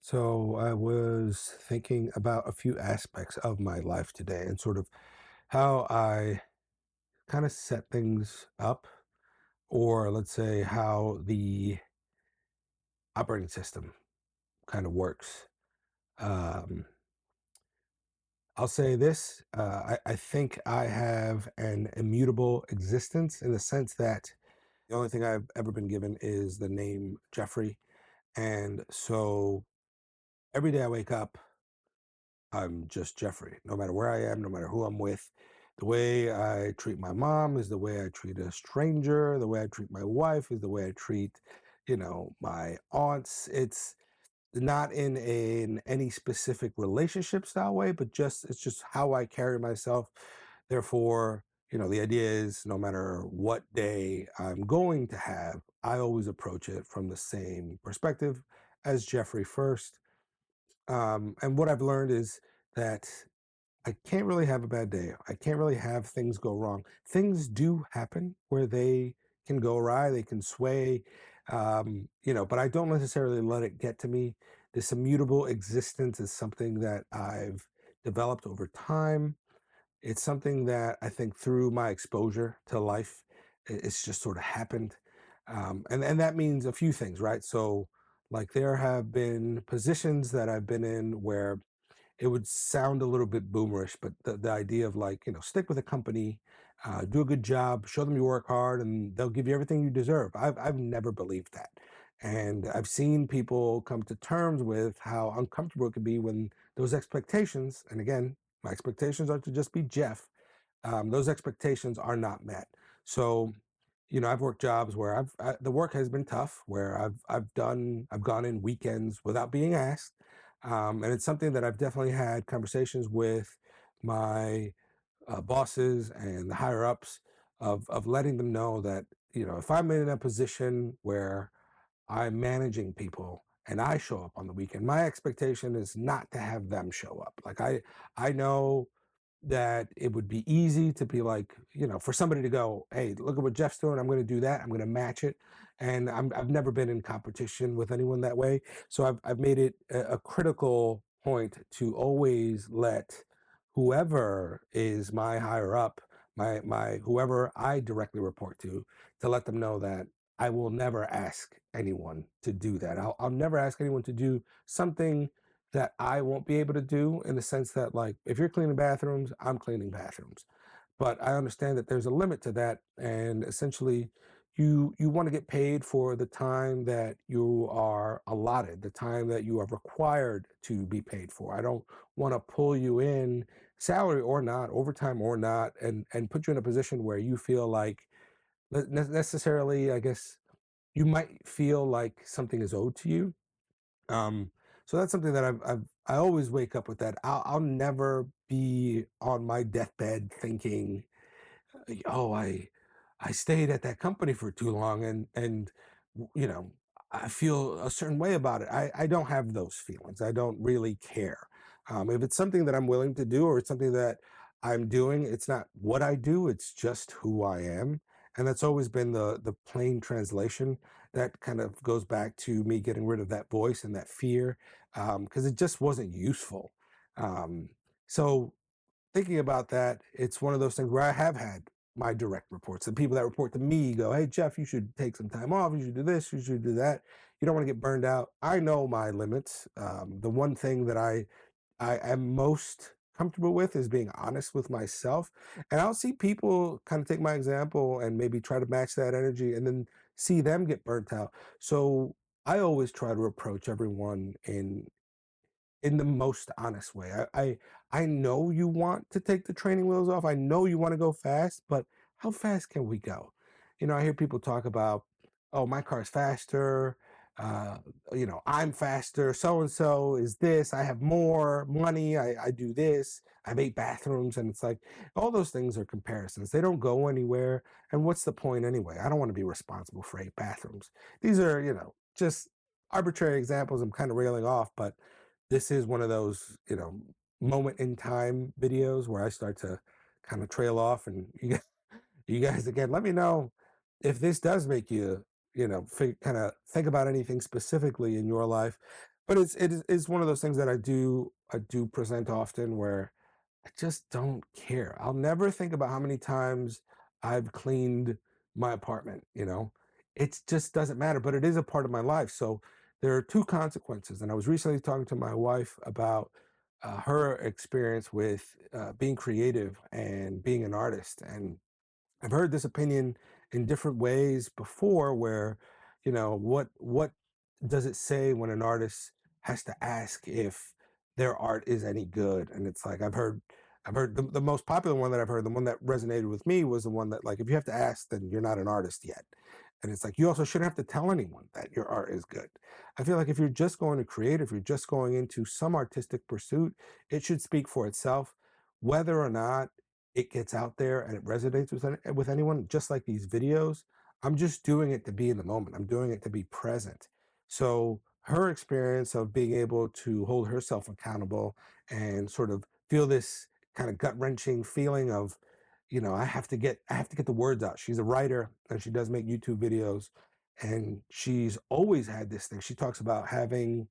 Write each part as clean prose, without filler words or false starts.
So I was thinking about a few aspects of my life today and sort of how I kind of set things up, or let's say how the operating system kind of works. Um, I'll say this I think I have an immutable existence in the sense that the only thing I've ever been given is the name Jeffrey. And so every day I wake up, I'm just Jeffrey, no matter where I am, no matter who I'm with. The way I treat my mom is the way I treat a stranger. The way I treat my wife is the way I treat, my aunts. It's not in any specific relationship style way, but just it's just how I carry myself. Therefore, the idea is no matter what day I'm going to have, I always approach it from the same perspective as Jeffrey first. And what I've learned is that I can't really have a bad day. I can't really have things go wrong. Things do happen where they can go awry, they can sway, but I don't necessarily let it get to me. This immutable existence is something that I've developed over time. It's something that I think through my exposure to life, it's just sort of happened. And that means a few things, right? So, like, there have been positions that I've been in where it would sound a little bit boomerish, but the idea of, like, stick with a company, do a good job, show them you work hard, and they'll give you everything you deserve. I've never believed that. And I've seen people come to terms with how uncomfortable it can be when those expectations, and again, my expectations are to just be Jeff, those expectations are not met. So, I've worked jobs where the work has been tough, where I've gone in weekends without being asked, and it's something that I've definitely had conversations with my bosses and the higher ups of letting them know that if I'm in a position where I'm managing people and I show up on the weekend, my expectation is not to have them show up. Like, I know that it would be easy to be like, for somebody to go, hey, look at what Jeff's doing. I'm going to do that. I'm going to match it. And I've never been in competition with anyone that way. So I've made it a critical point to always let whoever is my higher up, my whoever I directly report to let them know that I will never ask anyone to do that. I'll never ask anyone to do something that I won't be able to do, in the sense that, like, if you're cleaning bathrooms, I'm cleaning bathrooms. But I understand that there's a limit to that, and essentially you want to get paid for the time that you are allotted, the time that you are required to be paid for. I don't want to pull you in, salary or not, overtime or not, and put you in a position where you feel like necessarily, I guess, you might feel like something is owed to you. um, so that's something that I always wake up with that. I'll never be on my deathbed thinking, oh, I stayed at that company for too long, and I feel a certain way about it. I don't have those feelings. I don't really care. If it's something that I'm willing to do, or it's something that I'm doing, it's not what I do, it's just who I am. And that's always been the plain translation. That kind of goes back to me getting rid of that voice and that fear, because it just wasn't useful. Um, so thinking about that, it's one of those things where I have had my direct reports. The people that report to me go, hey, Jeff, you should take some time off. You should do this. You should do that. You don't want to get burned out. I know my limits. The one thing that I am most comfortable with is being honest with myself. And I'll see people kind of take my example and maybe try to match that energy and then see them get burnt out. So I always try to approach everyone in the most honest way. I know you want to take the training wheels off. I know you want to go fast, but how fast can we go? I hear people talk about, oh, my car's faster. Uh, I'm faster. So and so is this. I have more money. I do this. I have 8 bathrooms, and it's like all those things are comparisons. They don't go anywhere. And what's the point anyway? I don't want to be responsible for 8 bathrooms. These are, just arbitrary examples. I'm kind of railing off, but this is one of those, moment in time videos where I start to kind of trail off. And you guys, again, let me know if this does make you, kind of think about anything specifically in your life. But it's one of those things that I do present often where I just don't care. I'll never think about how many times I've cleaned my apartment, you know? It just doesn't matter, but it is a part of my life. So there are two consequences. And I was recently talking to my wife about her experience with being creative and being an artist. And I've heard this opinion in different ways before where, what does it say when an artist has to ask if their art is any good? And it's like I've heard the most popular one that I've heard, the one that resonated with me was the one that like if you have to ask, then you're not an artist yet. And it's like you also shouldn't have to tell anyone that your art is good. I feel like if you're just going to create, if you're just going into some artistic pursuit, it should speak for itself, whether or not it gets out there and it resonates with anyone, just like these videos. I'm just doing it to be in the moment. I'm doing it to be present. So her experience of being able to hold herself accountable and sort of feel this kind of gut-wrenching feeling of, I have to get the words out. She's a writer and she does make YouTube videos, and she's always had this thing. She talks about having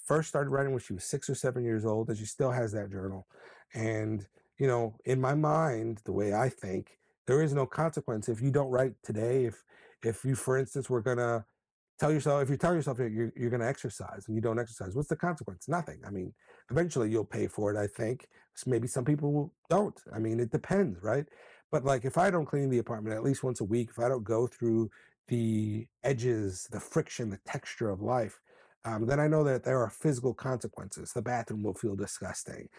first started writing when she was 6 or 7 years old, and she still has that journal. And in my mind, the way I think, there is no consequence if you don't write today. If you, for instance, were gonna tell yourself, if you tell yourself that you're going to exercise and you don't exercise, what's the consequence? Nothing. I mean, eventually you'll pay for it, I think. Maybe some people don't. I mean, it depends, right? But like if I don't clean the apartment at least once a week, if I don't go through the edges, the friction, the texture of life, then I know that there are physical consequences. The bathroom will feel disgusting.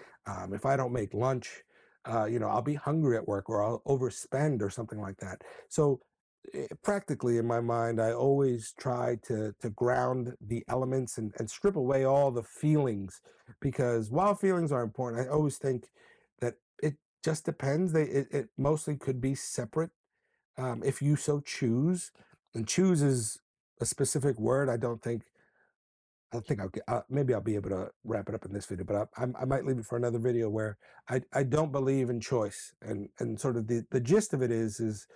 If I don't make lunch, I'll be hungry at work or I'll overspend or something like that. So practically in my mind, I always try to ground the elements and strip away all the feelings, because while feelings are important, I always think that it just depends. It mostly could be separate, if you so choose. And choose is a specific word. I think maybe I'll be able to wrap it up in this video, but I might leave it for another video where I don't believe in choice, and sort of the gist of it is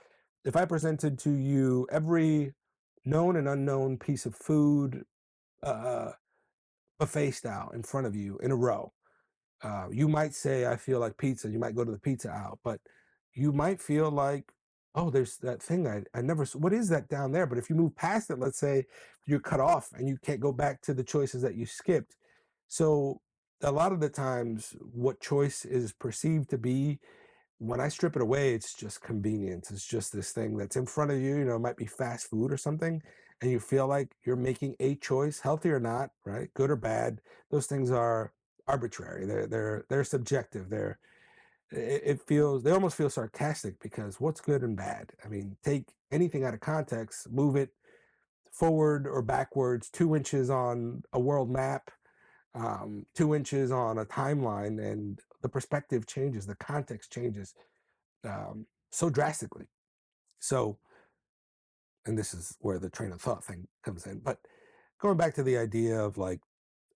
if I presented to you every known and unknown piece of food, uh, buffet style in front of you in a row, you might say, I feel like pizza. You might go to the pizza aisle, but you might feel like, oh, there's that thing I never, what is that down there? But if you move past it, let's say you're cut off and you can't go back to the choices that you skipped. So a lot of the times, what choice is perceived to be, when I strip it away, it's just convenience. It's just this thing that's in front of you. It might be fast food or something, and you feel like you're making a choice, healthy or not, right? Good or bad. Those things are arbitrary. They're subjective. They almost feel sarcastic, because what's good and bad? I mean, take anything out of context, move it forward or backwards 2 inches on a world map, 2 inches on a timeline, and the perspective changes, the context changes so drastically. So, and this is where the train of thought thing comes in. But going back to the idea of like,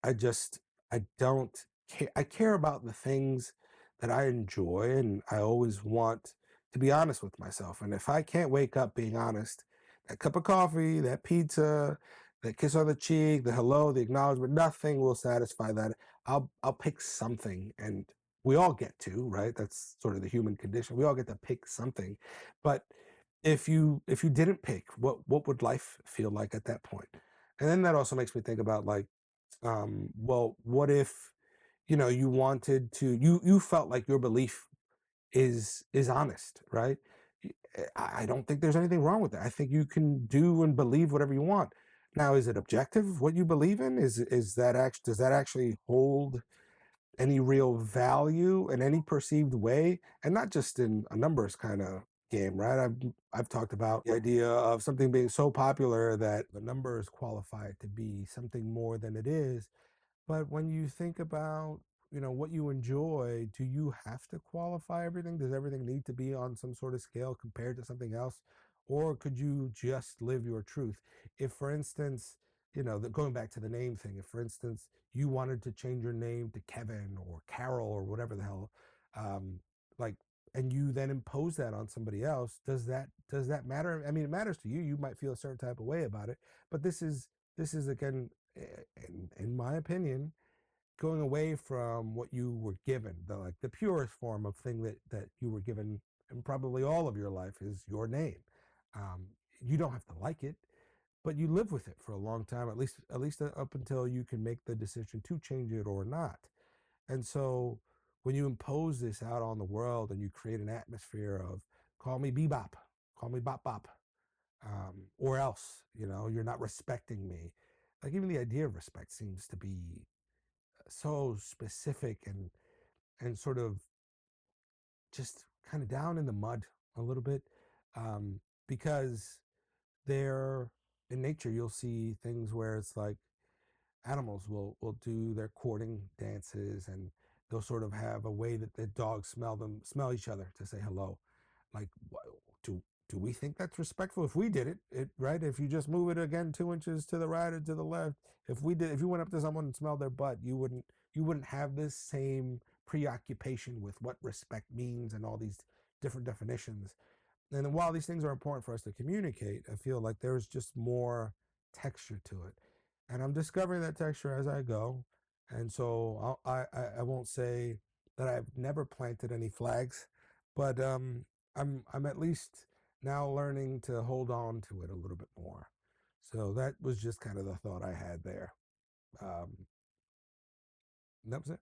I just, I don't care. I care about the things that I enjoy, and I always want to be honest with myself. And if I can't wake up being honest, that cup of coffee, that pizza, that kiss on the cheek, the hello, the acknowledgement, nothing will satisfy that. I'll pick something, and we all get to, right? That's sort of the human condition. We all get to pick something. But if you didn't pick, what would life feel like at that point? And then that also makes me think about like, well, what if, you wanted to, you felt like your belief is honest, right? I don't think there's anything wrong with that. I think you can do and believe whatever you want. Now, is it objective what you believe in? Is that act does that actually hold any real value in any perceived way, and not just in a numbers kind of game, right? I've talked about the idea of something being so popular that the numbers qualify it to be something more than it is. But when you think about, what you enjoy, do you have to qualify everything? Does everything need to be on some sort of scale compared to something else? Or could you just live your truth? If, for instance, going back to the name thing, if, for instance, you wanted to change your name to Kevin or Carol or whatever the hell, um, like, and you then impose that on somebody else, does that matter? I mean, it matters to you. You might feel a certain type of way about it, but this is again in my opinion, going away from what you were given, the purest form of thing that you were given in probably all of your life is your name. Um, you don't have to like it, but you live with it for a long time, at least up until you can make the decision to change it or not. And so when you impose this out on the world and you create an atmosphere of call me bebop, call me bop bop, or else, you're not respecting me. Like even the idea of respect seems to be so specific and sort of just kind of down in the mud a little bit, because they're in nature. You'll see things where it's like animals will do their courting dances, and they'll sort of have a way that the dogs smell each other to say hello. Like, do do we think that's respectful? If we did it right, if you just move it again 2 inches to the right or to the left, if you went up to someone and smelled their butt, you wouldn't have this same preoccupation with what respect means and all these different definitions. And while these things are important for us to communicate, I feel like there's just more texture to it. And I'm discovering that texture as I go. And so I won't say that I've never planted any flags, but I'm at least now learning to hold on to it a little bit more. So that was just kind of the thought I had there. Um, that was it.